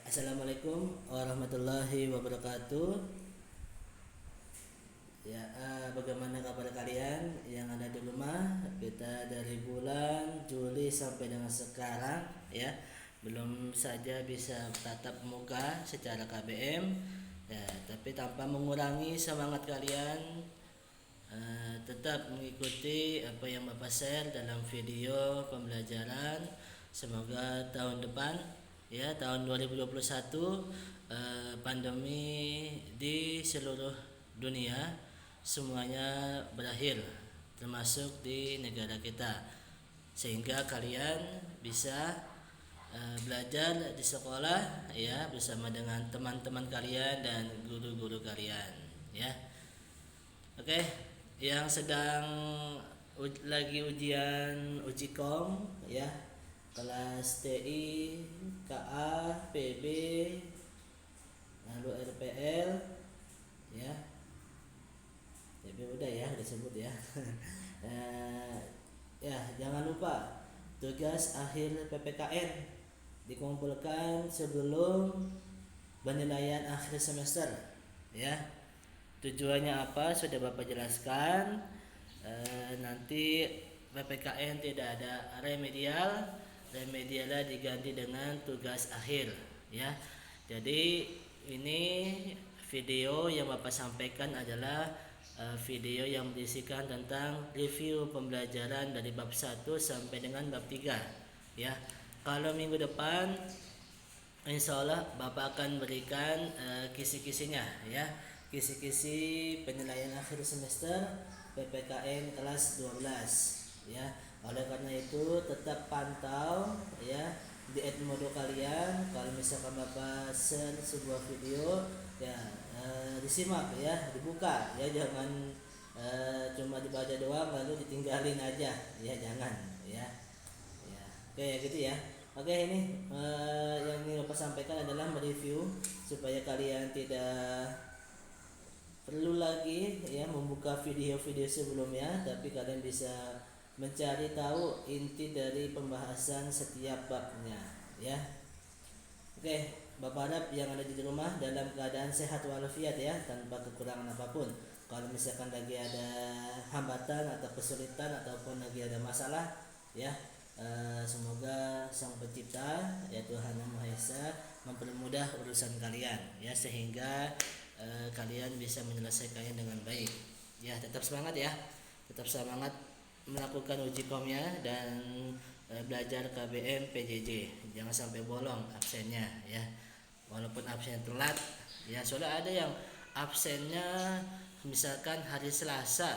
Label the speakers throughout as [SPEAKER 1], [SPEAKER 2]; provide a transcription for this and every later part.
[SPEAKER 1] Assalamualaikum warahmatullahi wabarakatuh. Ya, bagaimana kabar kalian yang ada di rumah? Kita dari bulan Juli sampai dengan sekarang, ya, belum saja bisa tatap muka secara KBM, ya, tapi tanpa mengurangi semangat kalian tetap mengikuti apa yang Bapak share dalam video pembelajaran. Semoga tahun depan, ya, tahun 2021, pandemi di seluruh dunia semuanya berakhir, termasuk di negara kita, sehingga kalian bisa belajar di sekolah, ya, bersama dengan teman-teman kalian dan guru-guru kalian, ya. Oke, yang sedang lagi ujian ujikom, ya, kelas TI, KA, PB, lalu RPL, ya. PB udah ya, udah sebut ya. Ya, jangan lupa tugas akhir PPKN dikumpulkan sebelum penilaian akhir semester, ya. Tujuannya apa sudah Bapak jelaskan. Nanti PPKN tidak ada remedialnya diganti dengan tugas akhir, ya. Jadi ini video yang Bapak sampaikan adalah video yang berisikan tentang review pembelajaran dari bab 1 sampai dengan bab 3, ya. Kalau minggu depan insya Allah Bapak akan berikan kisi-kisinya, ya, kisi-kisi penilaian akhir semester PPKN kelas 12, ya. Oleh karena itu tetap pantau, ya, di Edmodo kalian. Kalau misalkan Bapak share sebuah video, ya, disimak, ya, dibuka, ya, jangan cuma dibaca doang lalu ditinggalin aja, ya, jangan, ya. Ya, oke, ya gitu ya. Oke, ini yang ingin Bapak sampaikan adalah mereview supaya kalian tidak perlu lagi, ya, membuka video-video sebelumnya, tapi kalian bisa mencari tahu inti dari pembahasan setiap babnya, ya. Oke, Bapak harap yang ada di rumah dalam keadaan sehat walafiat, ya, tanpa kekurangan apapun. Kalau misalkan lagi ada hambatan atau kesulitan ataupun lagi ada masalah, ya, semoga Sang Pencipta, ya, Tuhan Yang Maha Esa, mempermudah urusan kalian, ya, sehingga kalian bisa menyelesaikannya dengan baik. Ya, tetap semangat, ya, tetap semangat melakukan uji komnya dan belajar KBM PJJ. Jangan sampai bolong absennya, ya, walaupun absen telat, ya. Soalnya ada yang absennya misalkan hari Selasa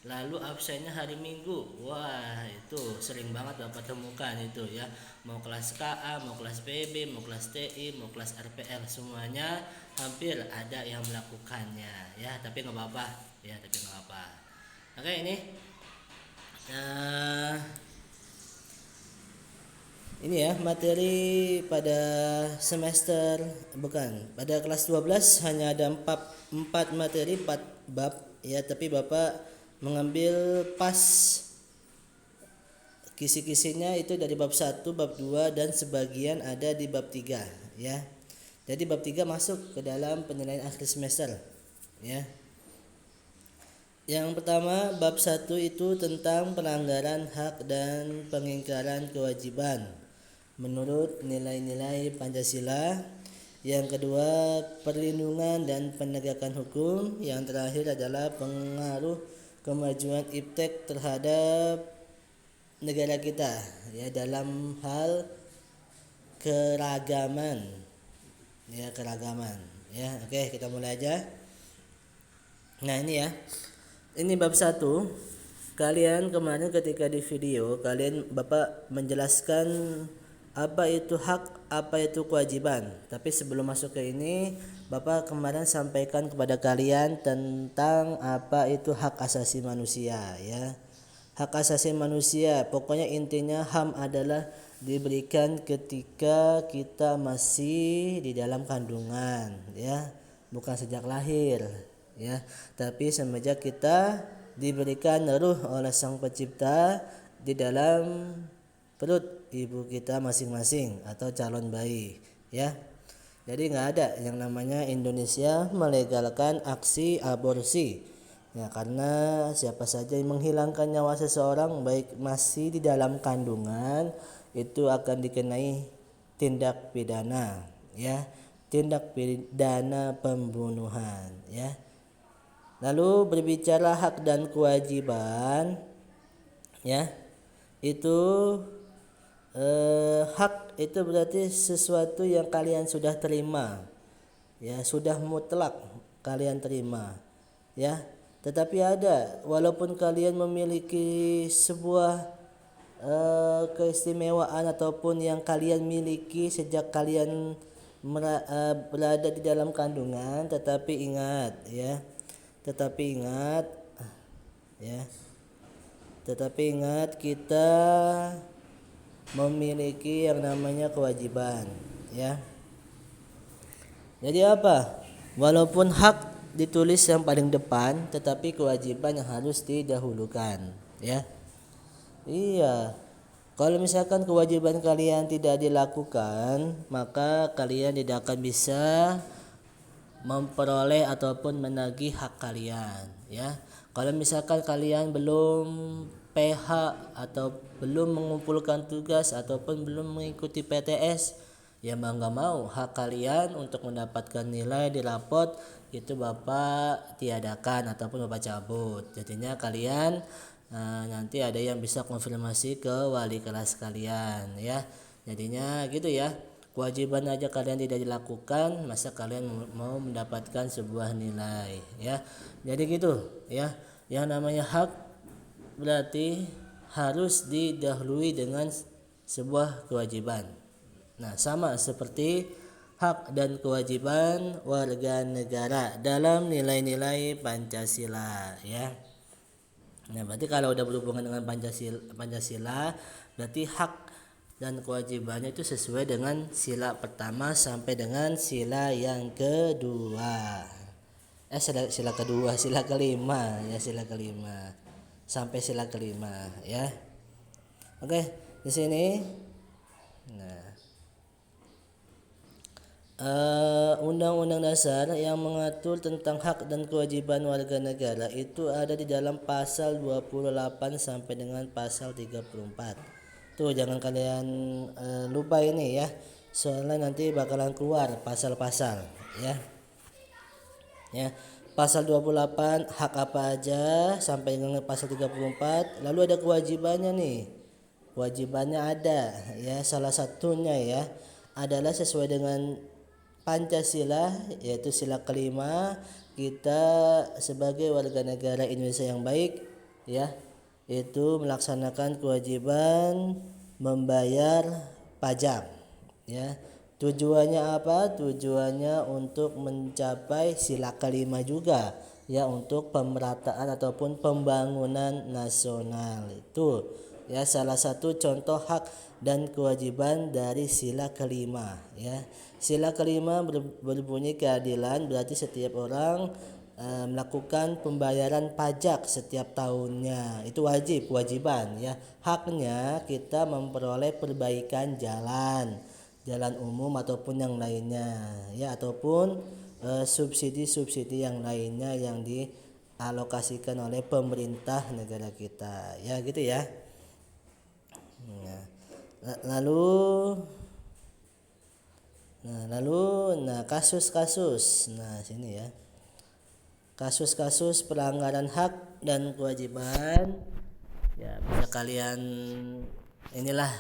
[SPEAKER 1] lalu absennya hari Minggu. Wah, itu sering banget Bapak temukan itu, ya. Mau kelas KA, mau kelas PB, mau kelas TI, mau kelas RPL, semuanya hampir ada yang melakukannya, ya. Tapi nggak apa-apa, ya, tapi nggak apa. Oke, ini ya materi pada semester, bukan, pada kelas 12 hanya ada 4 materi, 4 bab, ya, tapi Bapak mengambil pas kisi-kisinya itu dari bab 1, bab 2 dan sebagian ada di bab 3, ya. Jadi bab 3 masuk ke dalam penilaian akhir semester, ya. Yang pertama, bab 1 itu tentang pelanggaran hak dan pengingkaran kewajiban menurut nilai-nilai Pancasila. Yang kedua, perlindungan dan penegakan hukum. Yang terakhir adalah pengaruh kemajuan iptek terhadap negara kita, ya, dalam hal keragaman, ya, keragaman, ya. Oke, kita mulai aja. Nah, ini, ya, ini bab 1. Kalian kemarin ketika di video kalian Bapak menjelaskan apa itu hak, apa itu kewajiban. Tapi sebelum masuk ke ini, Bapak kemarin sampaikan kepada kalian tentang apa itu hak asasi manusia, ya. Hak asasi manusia, pokoknya intinya HAM adalah diberikan ketika kita masih di dalam kandungan, ya, bukan sejak lahir, ya, tapi semenjak kita diberikan ruh oleh Sang Pencipta di dalam perut ibu kita masing-masing atau calon bayi, ya. Jadi nggak ada yang namanya Indonesia melegalkan aksi aborsi. Ya, karena siapa saja yang menghilangkan nyawa seseorang baik masih di dalam kandungan itu akan dikenai tindak pidana, ya. Tindak pidana pembunuhan, ya. Lalu berbicara hak dan kewajiban, ya. Itu hak itu berarti sesuatu yang kalian sudah terima, ya, sudah mutlak kalian terima, ya. Tetapi ada, walaupun kalian memiliki sebuah keistimewaan ataupun yang kalian miliki sejak kalian berada di dalam kandungan, tetapi ingat, ya, tetapi ingat, ya, tetapi ingat kita memiliki yang namanya kewajiban, ya. Jadi apa? Walaupun hak ditulis yang paling depan, tetapi kewajiban yang harus didahulukan, ya. Iya. Kalau misalkan kewajiban kalian tidak dilakukan, maka kalian tidak akan bisa memperoleh ataupun menagih hak kalian, ya. Kalau misalkan kalian belum PH atau belum mengumpulkan tugas ataupun belum mengikuti PTS, ya mau nggak mau hak kalian untuk mendapatkan nilai di rapot itu Bapak tiadakan ataupun Bapak cabut. Jadinya kalian nanti ada yang bisa konfirmasi ke wali kelas kalian, ya. Jadinya gitu, ya. Kewajiban aja kalian tidak dilakukan, masa kalian mau mendapatkan sebuah nilai, ya. Jadi gitu, ya. Yang namanya hak berarti harus didahului dengan sebuah kewajiban. Nah, sama seperti hak dan kewajiban warga negara dalam nilai-nilai Pancasila, ya. Nah, berarti kalau udah berhubungan dengan Pancasila berarti hak dan kewajibannya itu sesuai dengan sila pertama sampai dengan sila yang kedua. Sila kedua, sila kelima, ya, sila kelima. Sampai sila kelima, ya. Oke, di sini. Nah, Undang-Undang Dasar yang mengatur tentang hak dan kewajiban warga negara itu ada di dalam pasal 28 sampai dengan pasal 34. Tuh jangan kalian lupa ini, ya. Soalnya nanti bakalan keluar pasal-pasal, ya. Ya. Pasal 28 hak apa aja sampai dengan pasal 34, lalu ada kewajibannya nih. Kewajibannya ada, ya, salah satunya, ya, adalah sesuai dengan Pancasila, yaitu sila kelima, kita sebagai warga negara Indonesia yang baik, ya, itu melaksanakan kewajiban membayar pajak, ya. Tujuannya apa? Tujuannya untuk mencapai sila kelima juga, ya, untuk pemerataan ataupun pembangunan nasional. Itu, ya, salah satu contoh hak dan kewajiban dari sila kelima, ya. Sila kelima berbunyi keadilan, berarti setiap orang melakukan pembayaran pajak setiap tahunnya. Itu kewajiban, ya. Haknya kita memperoleh perbaikan jalan umum ataupun yang lainnya, ya, ataupun subsidi-subsidi yang lainnya yang dialokasikan oleh pemerintah negara kita, ya, gitu, ya. Lalu kasus-kasus. Nah, sini, ya. Kasus-kasus pelanggaran hak dan kewajiban, ya, bisa kalian inilah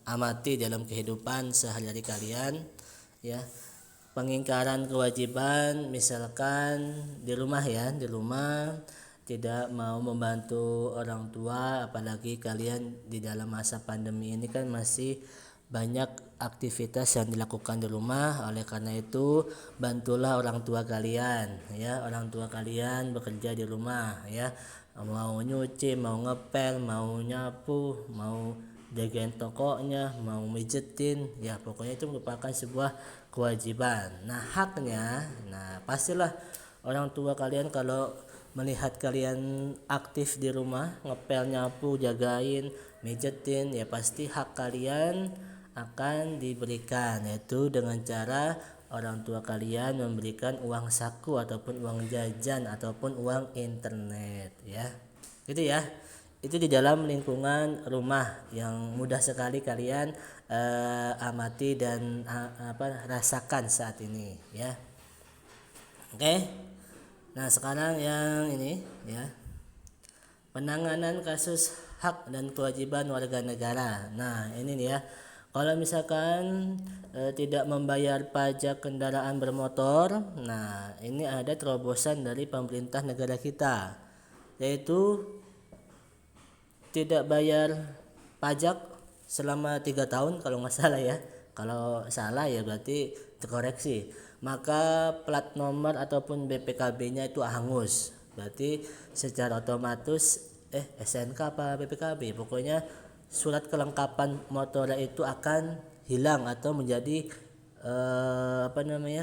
[SPEAKER 1] amati dalam kehidupan sehari-hari kalian, ya. Pengingkaran kewajiban, misalkan di rumah, ya, di rumah tidak mau membantu orang tua, apalagi kalian di dalam masa pandemi ini kan masih banyak aktivitas yang dilakukan di rumah. Oleh karena itu bantulah orang tua kalian, ya. Orang tua kalian bekerja di rumah, ya, mau nyuci, mau ngepel, mau nyapu, mau jagain tokonya, mau mijetin, ya, pokoknya itu merupakan sebuah kewajiban. Nah, haknya, nah, pastilah orang tua kalian kalau melihat kalian aktif di rumah, ngepel, nyapu, jagain, mijetin, ya pasti hak kalian akan diberikan, yaitu dengan cara orang tua kalian memberikan uang saku ataupun uang jajan ataupun uang internet, ya. Gitu ya. Itu di dalam lingkungan rumah yang mudah sekali kalian amati dan rasakan saat ini, ya. Oke. Nah, sekarang yang ini, ya. Penanganan kasus hak dan kewajiban warga negara. Nah, ini nih ya. Kalau misalkan tidak membayar pajak kendaraan bermotor, nah ini ada terobosan dari pemerintah negara kita, yaitu tidak bayar pajak selama 3 tahun kalau nggak salah ya. Kalau salah ya berarti dikoreksi. Maka plat nomor ataupun BPKB-nya itu hangus. Berarti secara otomatis SNK apa BPKB, pokoknya surat kelengkapan motor itu akan hilang atau menjadi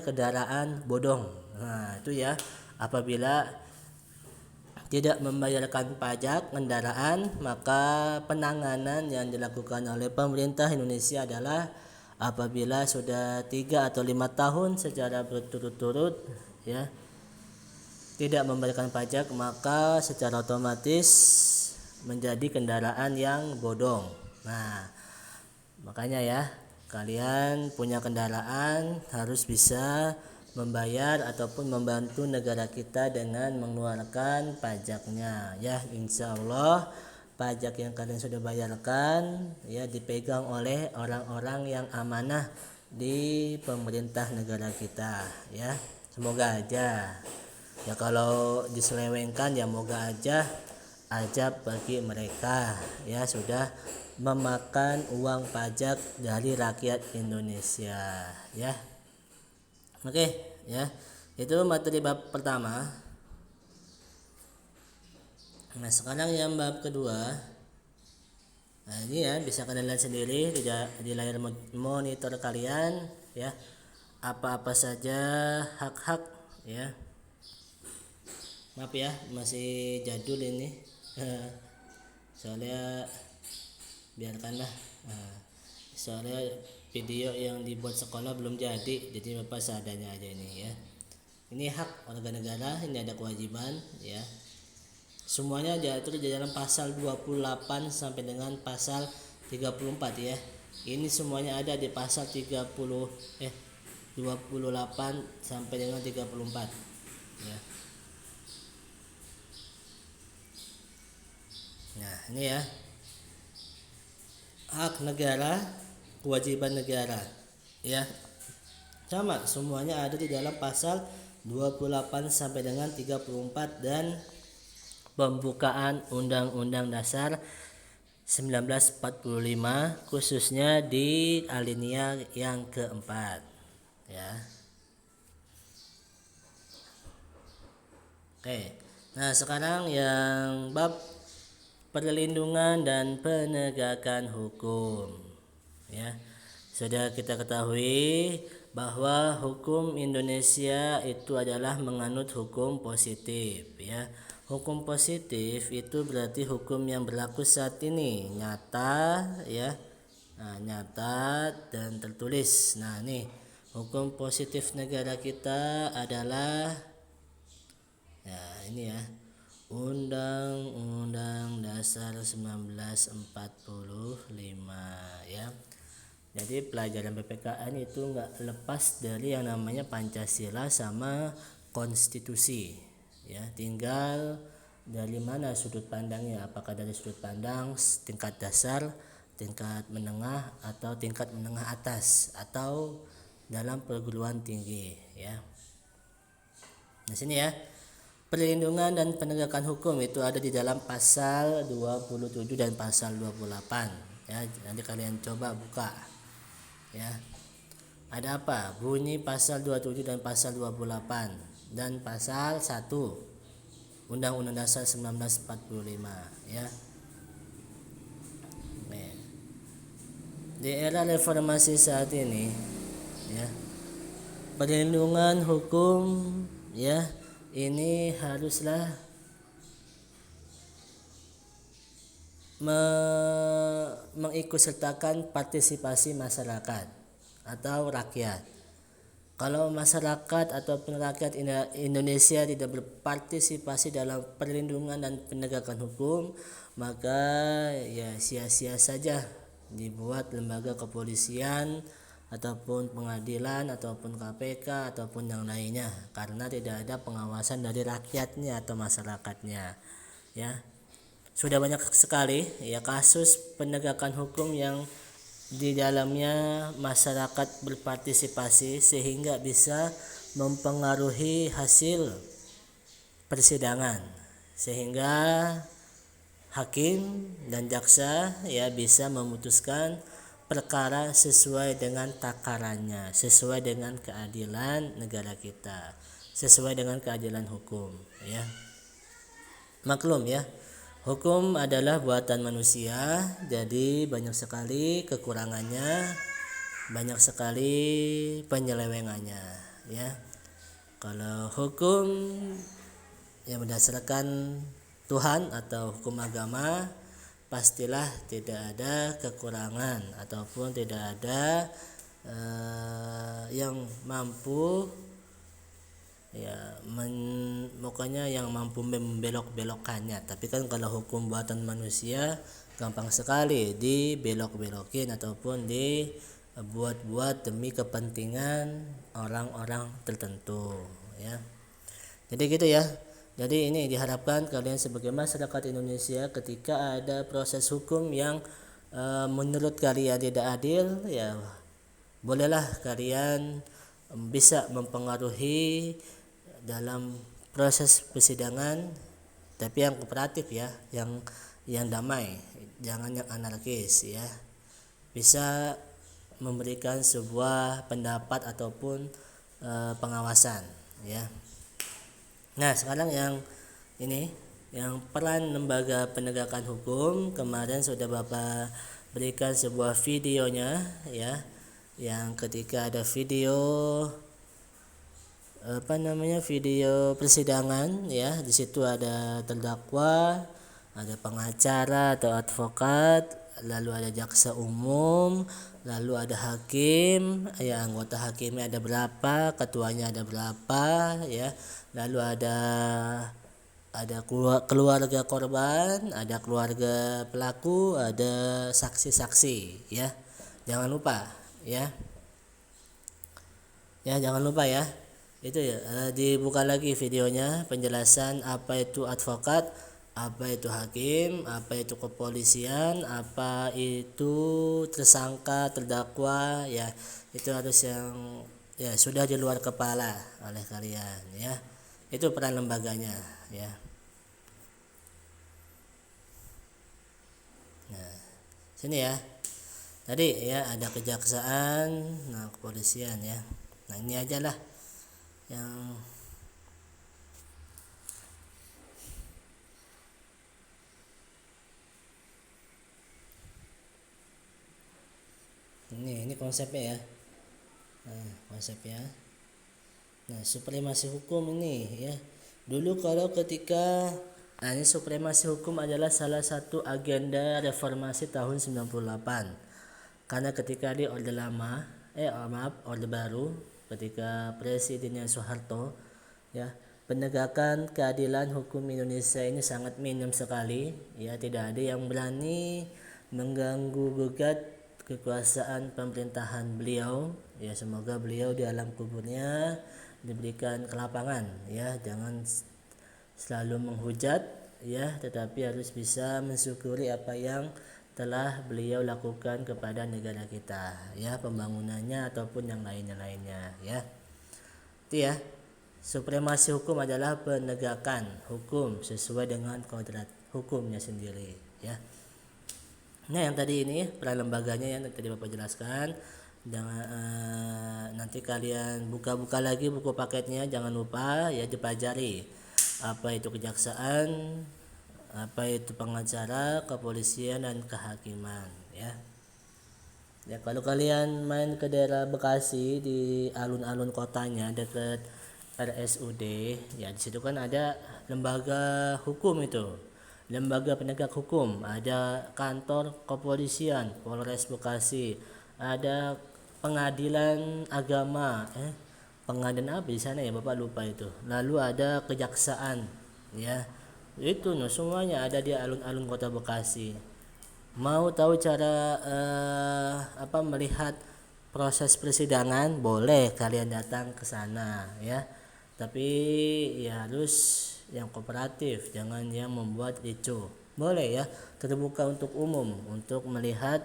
[SPEAKER 1] kendaraan bodong. Nah, itu ya, apabila tidak membayarkan pajak kendaraan, maka penanganan yang dilakukan oleh pemerintah Indonesia adalah apabila sudah 3 atau 5 tahun secara berturut-turut, ya, tidak membayarkan pajak, maka secara otomatis menjadi kendaraan yang bodong. Nah, makanya ya, kalian punya kendaraan harus bisa membayar ataupun membantu negara kita dengan mengeluarkan pajaknya, ya. Insya Allah pajak yang kalian sudah bayarkan ya dipegang oleh orang-orang yang amanah di pemerintah negara kita, ya. Semoga aja ya, kalau diselewengkan ya moga aja bagi mereka ya sudah memakan uang pajak dari rakyat Indonesia, ya. Oke, ya. Itu materi bab pertama. Nah, sekarang yang bab kedua. Nah, ini ya bisa kalian lihat sendiri di layar monitor kalian, ya. Apa-apa saja hak-hak, ya. Maaf ya, masih jadul ini. Soalnya biarkanlah. Soalnya video yang dibuat sekolah belum jadi Bapak seadanya aja ini, ya. Ini hak warga negara, ini ada kewajiban, ya. Semuanya diatur di dalam pasal 28 sampai dengan pasal 34, ya. Ini semuanya ada di pasal 28 sampai dengan 34, ya. Nah, ini ya. Hak negara, kewajiban negara, ya. Sama, semuanya ada di dalam pasal 28 sampai dengan 34 dan pembukaan Undang-Undang Dasar 1945 khususnya di alinea yang keempat, ya. Oke. Nah, sekarang yang bab perlindungan dan penegakan hukum, ya. Sudah kita ketahui bahwa hukum Indonesia itu adalah menganut hukum positif, ya. Hukum positif itu berarti hukum yang berlaku saat ini, nyata, ya. Nah, nyata dan tertulis. Nah, nih hukum positif negara kita adalah, ya, ini ya, Undang-Undang Dasar 1945, ya. Jadi pelajaran PPKN itu nggak lepas dari yang namanya Pancasila sama konstitusi, ya. Tinggal dari mana sudut pandangnya, apakah dari sudut pandang tingkat dasar, tingkat menengah, atau tingkat menengah atas, atau dalam perguruan tinggi, ya. Nah, sini ya, perlindungan dan penegakan hukum itu ada di dalam pasal 27 dan pasal 28, ya. Nanti kalian coba buka, ya. Ada apa? Bunyi pasal 27 dan pasal 28 dan pasal 1 Undang-Undang Dasar 1945, ya. Di era reformasi saat ini, ya, perlindungan hukum, ya, ini haruslah mengikutsertakan partisipasi masyarakat atau rakyat. Kalau masyarakat ataupun rakyat Indonesia tidak berpartisipasi dalam perlindungan dan penegakan hukum, maka ya sia-sia saja dibuat lembaga kepolisian ataupun pengadilan ataupun KPK ataupun yang lainnya, karena tidak ada pengawasan dari rakyatnya atau masyarakatnya. Ya, sudah banyak sekali ya kasus penegakan hukum yang di dalamnya masyarakat berpartisipasi sehingga bisa mempengaruhi hasil persidangan, sehingga hakim dan jaksa ya bisa memutuskan perkara sesuai dengan takarannya, sesuai dengan keadilan negara kita, sesuai dengan keadilan hukum ya. Maklum ya, hukum adalah buatan manusia, jadi banyak sekali kekurangannya, banyak sekali penyelewengannya ya. Kalau hukum yang berdasarkan Tuhan atau hukum agama, pastilah tidak ada kekurangan ataupun tidak ada yang mampu ya pokoknya yang mampu membelok-belokkannya. Tapi kan kalau hukum buatan manusia gampang sekali dibelok-belokin ataupun dibuat-buat demi kepentingan orang-orang tertentu ya. Jadi gitu ya. Jadi ini diharapkan kalian sebagai masyarakat Indonesia, ketika ada proses hukum yang menurut kalian tidak adil, ya bolehlah kalian bisa mempengaruhi dalam proses persidangan, tapi yang kooperatif ya, yang damai, jangan yang anarkis ya. Bisa memberikan sebuah pendapat ataupun pengawasan ya. Nah, sekarang yang ini, yang peran lembaga penegakan hukum, kemarin sudah Bapak berikan sebuah videonya ya, yang ketika ada video video persidangan ya, di situ ada terdakwa, ada pengacara atau advokat, lalu ada jaksa umum, lalu ada hakim ya, anggota hakimnya ada berapa, ketuanya ada berapa ya, lalu ada keluarga korban, ada keluarga pelaku, ada saksi-saksi ya. Jangan lupa ya. Ya, jangan lupa ya. Itu ya, dibuka lagi videonya, penjelasan apa itu advokat, apa itu hakim, apa itu kepolisian, apa itu tersangka, terdakwa ya. Itu harus yang ya sudah di luar kepala oleh kalian ya. Itu peran lembaganya ya. Nah, sini ya. Tadi ya ada kejaksaan, nah kepolisian ya. Nah, ini aja lah yang ini konsepnya ya. Nah, konsepnya. Nah, supremasi hukum ini ya. Dulu kalau ketika ini supremasi hukum adalah salah satu agenda reformasi tahun 98. Karena ketika di Orde Lama, Orde Baru, ketika Presidennya Soeharto ya, penegakan keadilan hukum Indonesia ini sangat minim sekali ya, tidak ada yang berani mengganggu gugat kekuasaan pemerintahan beliau ya. Semoga beliau di alam kuburnya diberikan kelapangan ya, jangan selalu menghujat ya, tetapi harus bisa mensyukuri apa yang telah beliau lakukan kepada negara kita ya, pembangunannya ataupun yang lainnya ya. Itu ya, supremasi hukum adalah penegakan hukum sesuai dengan kodrat hukumnya sendiri ya. Nah, yang tadi ini peran lembaganya yang tadi Bapak jelaskan. Jangan nanti kalian buka-buka lagi buku paketnya, jangan lupa ya dipelajari apa itu kejaksaan, apa itu pengacara, kepolisian dan kehakiman ya. Ya, kalau kalian main ke daerah Bekasi di alun-alun kotanya dekat RSUD ya, di situ kan ada lembaga hukum itu. lembaga penegak hukum, ada kantor kepolisian, Polres Bekasi, ada pengadilan agama, pengadilan apa di sana ya Bapak lupa itu. Lalu ada kejaksaan, ya. Itu semuanya ada di alun-alun Kota Bekasi. Mau tahu cara melihat proses persidangan? Boleh kalian datang ke sana ya. Tapi ya harus yang kooperatif, jangan yang membuat ricuh. Boleh ya, terbuka untuk umum untuk melihat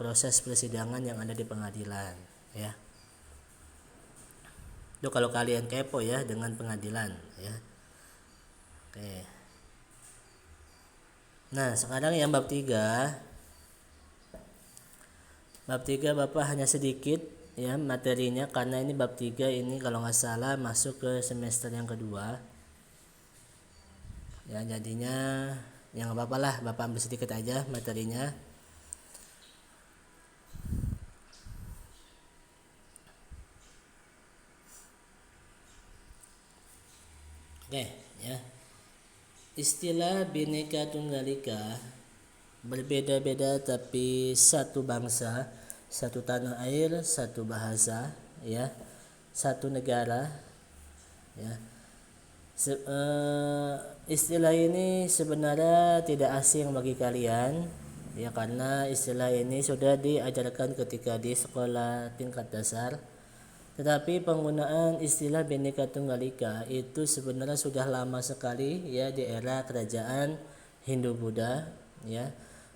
[SPEAKER 1] proses persidangan yang ada di pengadilan ya. Itu kalau kalian kepo ya dengan pengadilan ya. Oke. Nah, sekarang yang bab 3. Bab 3 Bapak hanya sedikit ya materinya, karena ini bab 3 ini kalau nggak salah masuk ke semester yang kedua. Ya, jadinya yang nggak apa-apa lah, Bapak ambil sedikit aja materinya. Oke, ya. Istilah Bhinneka Tunggal Ika berbeda-beda tapi satu bangsa, satu tanah air, satu bahasa, ya, satu negara, ya. Istilah ini sebenarnya tidak asing bagi kalian, ya, karena istilah ini sudah diajarkan ketika di sekolah tingkat dasar. Tetapi penggunaan istilah Bhinneka Tunggal Ika itu sebenarnya sudah lama sekali ya di era kerajaan Hindu-Buddha ya.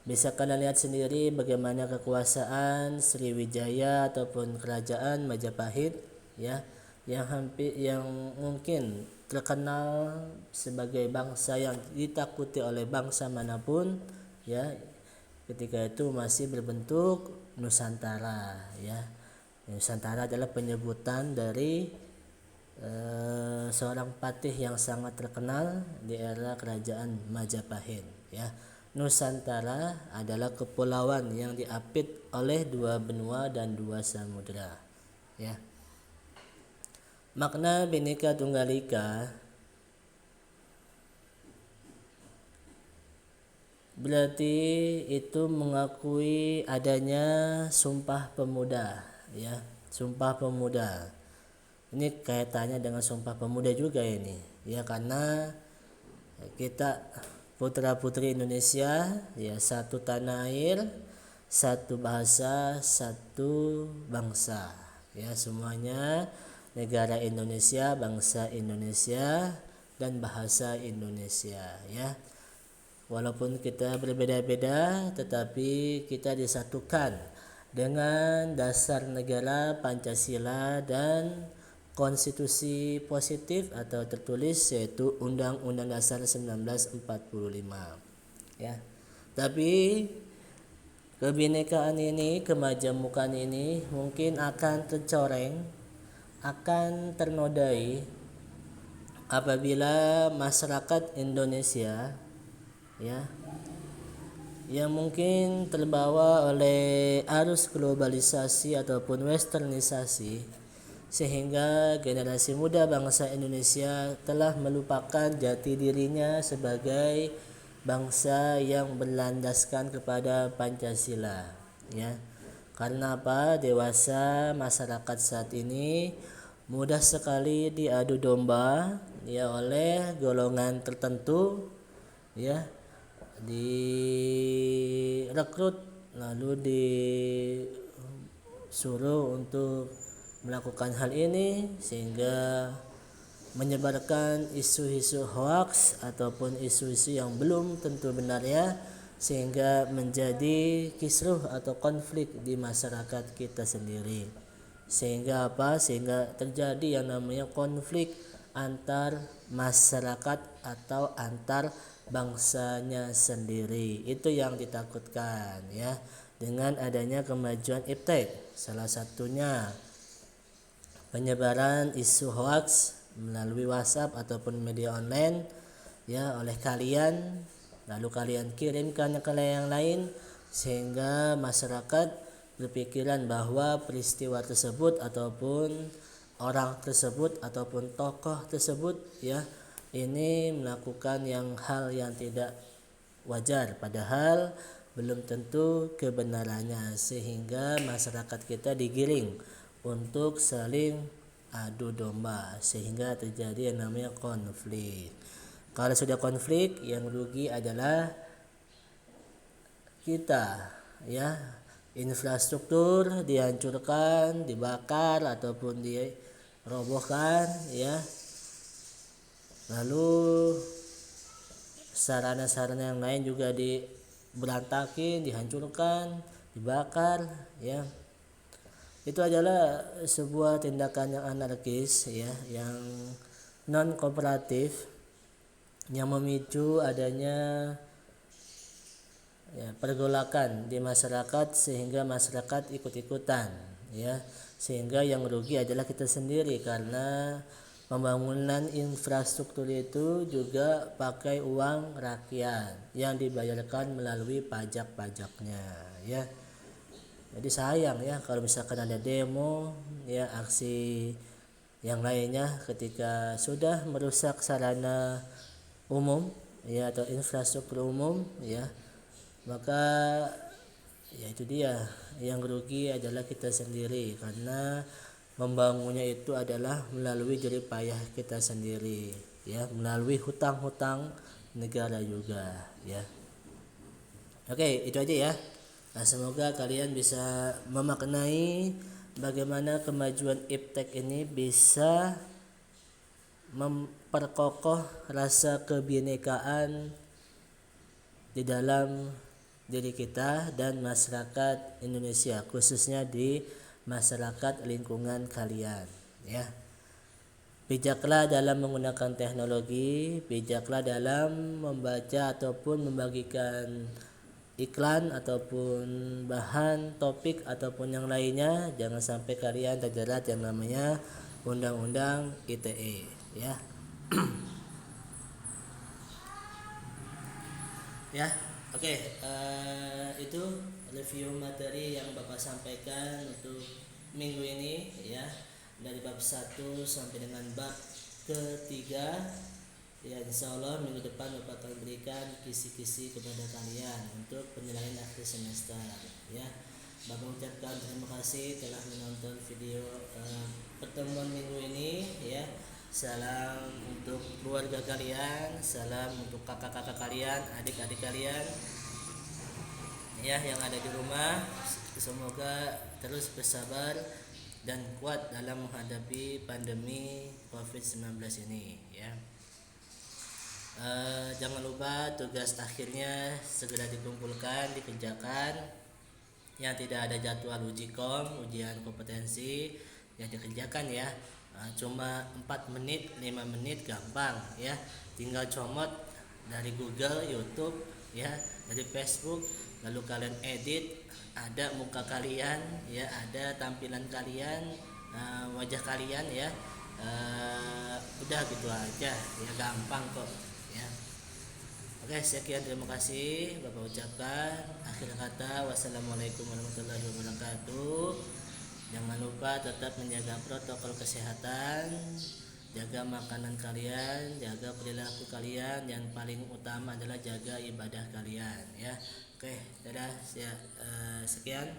[SPEAKER 1] Bisa kalian lihat sendiri bagaimana kekuasaan Sriwijaya ataupun kerajaan Majapahit ya, yang mungkin terkenal sebagai bangsa yang ditakuti oleh bangsa manapun ya, ketika itu masih berbentuk Nusantara ya. Nusantara adalah penyebutan dari seorang patih yang sangat terkenal di era kerajaan Majapahit ya. Nusantara adalah kepulauan yang diapit oleh 2 benua dan 2 samudra ya. Makna Bhinneka Tunggal Ika berarti itu mengakui adanya Sumpah Pemuda ya. Sumpah Pemuda ini kaitannya dengan Sumpah Pemuda juga ini ya, karena kita putra putri Indonesia ya, satu tanah air, satu bahasa, satu bangsa ya, semuanya negara Indonesia, bangsa Indonesia dan bahasa Indonesia ya. Walaupun kita berbeda-beda tetapi kita disatukan dengan dasar negara Pancasila dan konstitusi positif atau tertulis yaitu Undang-Undang Dasar 1945 ya. Tapi kebinekaan ini, kemajemukan ini mungkin akan tercoreng, akan ternodai apabila masyarakat Indonesia ya, yang mungkin terbawa oleh arus globalisasi ataupun westernisasi, sehingga generasi muda bangsa Indonesia telah melupakan jati dirinya sebagai bangsa yang berlandaskan kepada Pancasila ya. Karena apa? Dewasa masyarakat saat ini mudah sekali diadu domba ya oleh golongan tertentu ya, direkrut lalu disuruh untuk melakukan hal ini, sehingga menyebarkan isu-isu hoax ataupun isu-isu yang belum tentu benar ya, sehingga menjadi kisruh atau konflik di masyarakat kita sendiri. Sehingga apa? Sehingga terjadi yang namanya konflik antar masyarakat atau antar bangsanya sendiri. Itu yang ditakutkan ya dengan adanya kemajuan iptek. Salah satunya penyebaran isu hoax melalui WhatsApp ataupun media online ya oleh kalian, lalu kalian kirimkan ke yang lain, sehingga masyarakat berpikiran bahwa peristiwa tersebut ataupun orang tersebut ataupun tokoh tersebut ya ini melakukan hal yang tidak wajar, padahal belum tentu kebenarannya, sehingga masyarakat kita digiring untuk saling adu domba sehingga terjadi yang namanya konflik. Kalau sudah konflik, yang rugi adalah kita, ya. Infrastruktur dihancurkan, dibakar ataupun dirobohkan, ya. Lalu sarana-sarana yang lain juga berantakin, dihancurkan, dibakar, ya. Itu adalah sebuah tindakan yang anarkis, ya, yang non kooperatif, yang memicu adanya pergolakan di masyarakat sehingga masyarakat ikut-ikutan, ya, sehingga yang rugi adalah kita sendiri karena pembangunan infrastruktur itu juga pakai uang rakyat yang dibayarkan melalui pajak-pajaknya, ya. Jadi sayang, ya, kalau misalkan ada demo, ya, aksi yang lainnya ketika sudah merusak sarana umum, ya, atau infrastruktur umum, ya, maka ya itu dia, yang rugi adalah kita sendiri karena membangunnya itu adalah melalui jerih payah kita sendiri, ya, melalui hutang-hutang negara juga, ya. Oke, itu aja, ya. Nah, semoga kalian bisa memaknai bagaimana kemajuan iptek ini bisa memperkokoh rasa kebinekaan di dalam diri kita dan masyarakat Indonesia, khususnya di masyarakat lingkungan kalian, ya. Bijaklah dalam menggunakan teknologi, bijaklah dalam membaca ataupun membagikan iklan ataupun bahan topik ataupun yang lainnya. Jangan sampai kalian terjerat yang namanya undang-undang ITE, ya. Ya, oke. Itu review materi yang Bapak sampaikan untuk minggu ini, ya, dari bab 1 sampai dengan bab ketiga. Ya, insya Allah minggu depan Bapak akan berikan kisi-kisi kepada kalian untuk penilaian akhir semester, ya. Bapak ucapkan terima kasih telah menonton video pertemuan minggu ini, ya. Salam untuk keluarga kalian, salam untuk kakak-kakak kalian, adik-adik kalian, ya, yang ada di rumah. Semoga terus bersabar dan kuat dalam menghadapi pandemi COVID-19 ini, ya. Jangan lupa tugas akhirnya segera dikumpulkan, dikerjakan. Yang tidak ada jadwal uji ujian kompetensi, yang dikerjakan, ya. Cuma 4 menit 5 menit gampang, ya, tinggal comot dari Google, YouTube, ya, dari Facebook, lalu kalian edit, ada muka kalian, ya, ada tampilan kalian, wajah kalian, ya. Udah gitu aja, ya, gampang kok, ya. Oke, sekian, terima kasih Bapak ucapkan. Akhir kata, wassalamualaikum warahmatullahi wabarakatuh. Jangan lupa tetap menjaga protokol kesehatan, jaga makanan kalian, jaga perilaku kalian, yang paling utama adalah jaga ibadah kalian, ya. Oke, dadah, sekian.